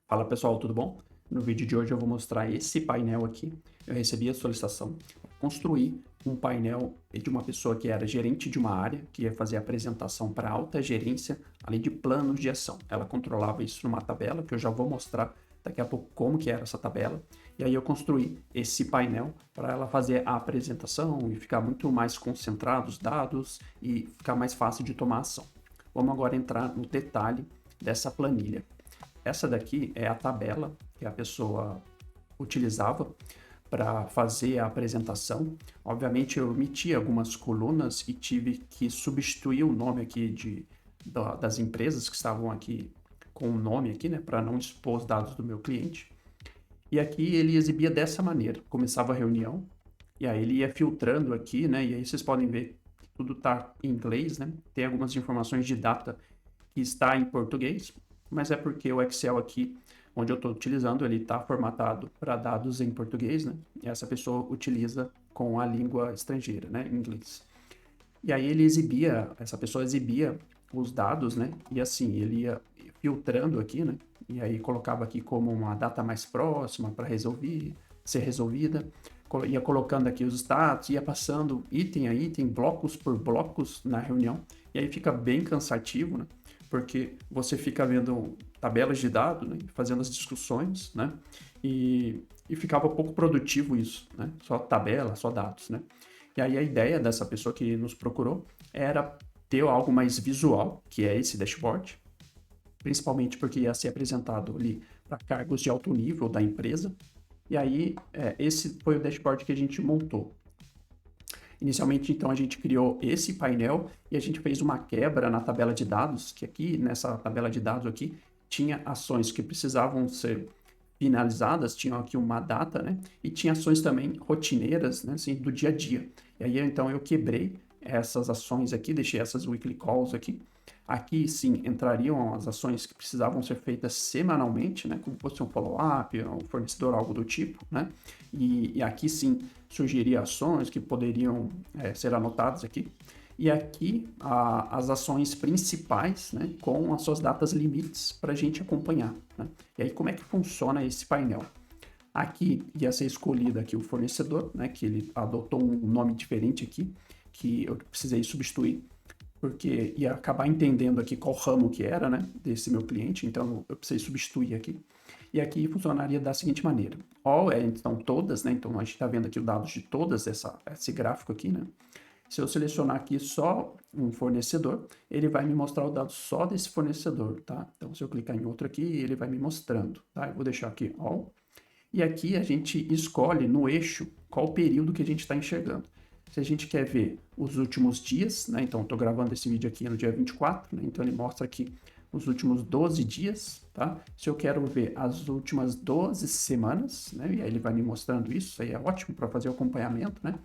Fala pessoal, tudo bom? No vídeo de hoje eu vou mostrar esse painel aqui. Eu recebi a solicitação para construir um painel de uma pessoa que era gerente de uma área, que ia fazer a apresentação para alta gerência, além de planos de ação. Ela controlava isso numa tabela, que eu já vou mostrar daqui a pouco como que era essa tabela. E aí eu construí esse painel para ela fazer a apresentação e ficar muito mais concentrado os dados e ficar mais fácil de tomar ação. Vamos agora entrar no detalhe dessa planilha. Essa daqui é a tabela que a pessoa utilizava para fazer a apresentação. Obviamente eu omiti algumas colunas e tive que substituir o nome aqui das empresas que estavam aqui com o nome aqui, né, para não expor os dados do meu cliente. E aqui ele exibia dessa maneira, começava a reunião, e aí ele ia filtrando aqui, né, e aí vocês podem ver que tudo está em inglês, né, tem algumas informações de data que está em português, mas é porque o Excel aqui, onde eu estou utilizando, ele está formatado para dados em português, né? E essa pessoa utiliza com a língua estrangeira, né? Inglês. E aí essa pessoa exibia os dados, né? E assim, ele ia filtrando aqui, né? E aí colocava aqui como uma data mais próxima para ser resolvida. Ia colocando aqui os status, ia passando item a item, blocos por blocos na reunião. E aí fica bem cansativo, né? Porque você fica vendo tabelas de dados, né, fazendo as discussões, né, e ficava pouco produtivo isso, né, só tabela, só dados, né. E aí a ideia dessa pessoa que nos procurou era ter algo mais visual, que é esse dashboard, principalmente porque ia ser apresentado ali para cargos de alto nível da empresa, e aí esse foi o dashboard que a gente montou. Inicialmente, então, a gente criou esse painel e a gente fez uma quebra na tabela de dados, que aqui, nessa tabela de dados aqui, tinha ações que precisavam ser finalizadas, tinha aqui uma data, né? E tinha ações também rotineiras, né? Assim, do dia a dia. E aí, então, eu quebrei essas ações aqui, deixei essas weekly calls aqui. Aqui, sim, entrariam as ações que precisavam ser feitas semanalmente, né? Como fosse um follow-up, um fornecedor, algo do tipo, né? E aqui, sim, surgiria ações que poderiam ser anotadas aqui. E aqui, as ações principais, né? Com as suas datas limites para a gente acompanhar, né? E aí, como é que funciona esse painel? Aqui ia ser escolhido aqui o fornecedor, né? Que ele adotou um nome diferente aqui, que eu precisei substituir porque ia acabar entendendo aqui qual ramo que era, né, desse meu cliente, então eu precisei substituir aqui. E aqui funcionaria da seguinte maneira: all então todas, né, então a gente está vendo aqui os dados de todas esse gráfico aqui, né. Se eu selecionar aqui só um fornecedor, ele vai me mostrar o dado só desse fornecedor, tá? Então se eu clicar em outro aqui, ele vai me mostrando, tá? Eu vou deixar aqui all. E aqui a gente escolhe no eixo qual o período que a gente está enxergando. Se a gente quer ver os últimos dias, né? Então, estou gravando esse vídeo aqui no dia 24, né? Então ele mostra aqui os últimos 12 dias, tá? Se eu quero ver as últimas 12 semanas, né? E aí ele vai me mostrando isso aí é ótimo para fazer o acompanhamento, né?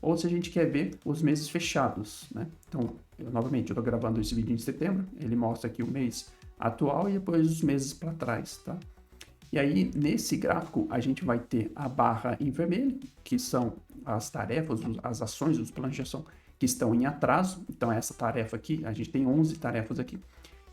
Ou se a gente quer ver os meses fechados, né? Então, novamente, eu estou gravando esse vídeo em setembro, ele mostra aqui o mês atual e depois os meses para trás, tá? E aí, nesse gráfico, a gente vai ter a barra em vermelho, que são as tarefas, as ações, os planos de ação que estão em atraso. Então, essa tarefa aqui, a gente tem 11 tarefas aqui.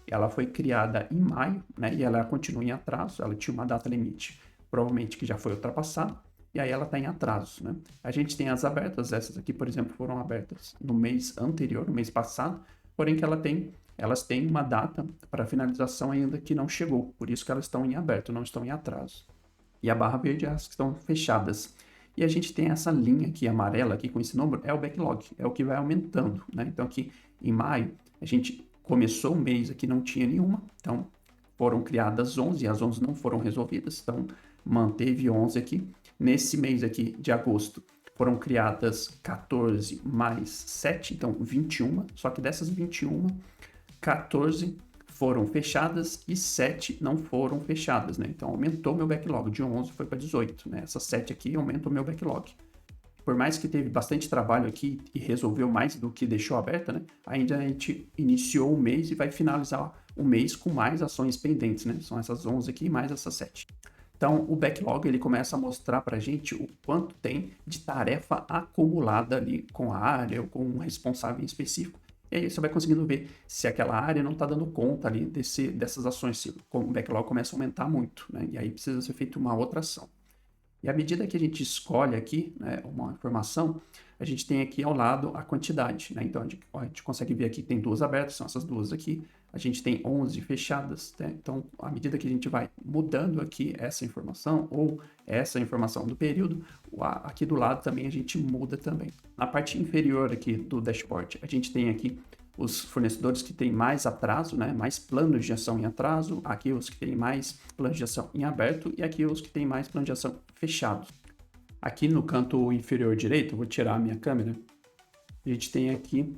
Ela foi criada em maio, né? E ela continua em atraso. Ela tinha uma data limite, provavelmente que já foi ultrapassada. E aí ela está em atraso, né? A gente tem as abertas, essas aqui, por exemplo, foram abertas no mês anterior, no mês passado, porém que elas têm uma data para finalização ainda que não chegou, por isso que elas estão em aberto, não estão em atraso. E a barra verde é as que estão fechadas. E a gente tem essa linha aqui amarela aqui com esse número, é o backlog, é o que vai aumentando, né? Então aqui em maio, a gente começou o mês aqui, não tinha nenhuma, então foram criadas 11, e as 11 não foram resolvidas, então manteve 11 aqui. Nesse mês aqui de agosto, foram criadas 14 mais 7, então 21, só que dessas 21, 14 foram fechadas e 7 não foram fechadas, né? Então aumentou meu backlog, de 11 foi para 18, né? Essas 7 aqui aumentam o meu backlog. Por mais que teve bastante trabalho aqui e resolveu mais do que deixou aberta, né? Ainda a gente iniciou o mês e vai finalizar o mês com mais ações pendentes, né? São essas 11 aqui mais essas 7. Então, o backlog ele começa a mostrar para a gente o quanto tem de tarefa acumulada ali com a área ou com um responsável em específico. E aí você vai conseguindo ver se aquela área não está dando conta ali dessas ações, se o backlog começa a aumentar muito, né? E aí precisa ser feita uma outra ação. E à medida que a gente escolhe aqui, né, uma informação, a gente tem aqui ao lado a quantidade, né? Então a gente consegue ver aqui que tem duas abertas, são essas duas aqui. A gente tem 11 fechadas, né? Então, à medida que a gente vai mudando aqui essa informação ou essa informação do período, aqui do lado também a gente muda também. Na parte inferior aqui do dashboard, a gente tem aqui os fornecedores que têm mais atraso, né, mais planos de ação em atraso, aqui os que têm mais planos de ação em aberto e aqui os que têm mais planos de ação fechados. Aqui no canto inferior direito, eu vou tirar a minha câmera, a gente tem aqui,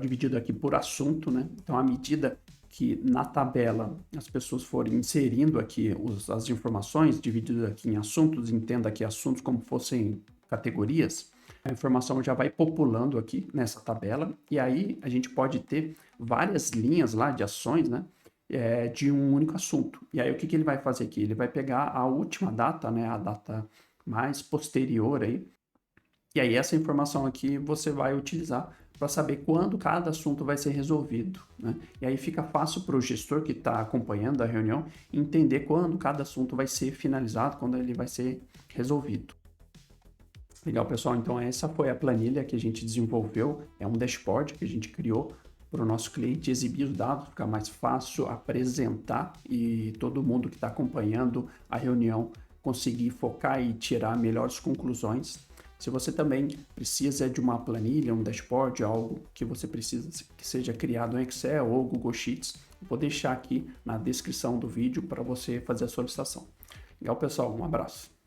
dividido aqui por assunto, né? Então, à medida que na tabela as pessoas forem inserindo aqui as informações, dividido aqui em assuntos, entenda aqui assuntos como fossem categorias, a informação já vai populando aqui nessa tabela, e aí a gente pode ter várias linhas lá de ações, né? De um único assunto. E aí o que ele vai fazer aqui? Ele vai pegar a última data, né? A data mais posterior aí, e aí essa informação aqui você vai utilizar para saber quando cada assunto vai ser resolvido, né? E aí fica fácil para o gestor que está acompanhando a reunião entender quando cada assunto vai ser finalizado, quando ele vai ser resolvido. Legal, pessoal? Então essa foi a planilha que a gente desenvolveu, é um dashboard que a gente criou para o nosso cliente exibir os dados, ficar mais fácil apresentar e todo mundo que está acompanhando a reunião conseguir focar e tirar melhores conclusões. Se você também precisa de uma planilha, um dashboard, algo que você precisa que seja criado em Excel ou Google Sheets, vou deixar aqui na descrição do vídeo para você fazer a solicitação. Legal, pessoal? Um abraço.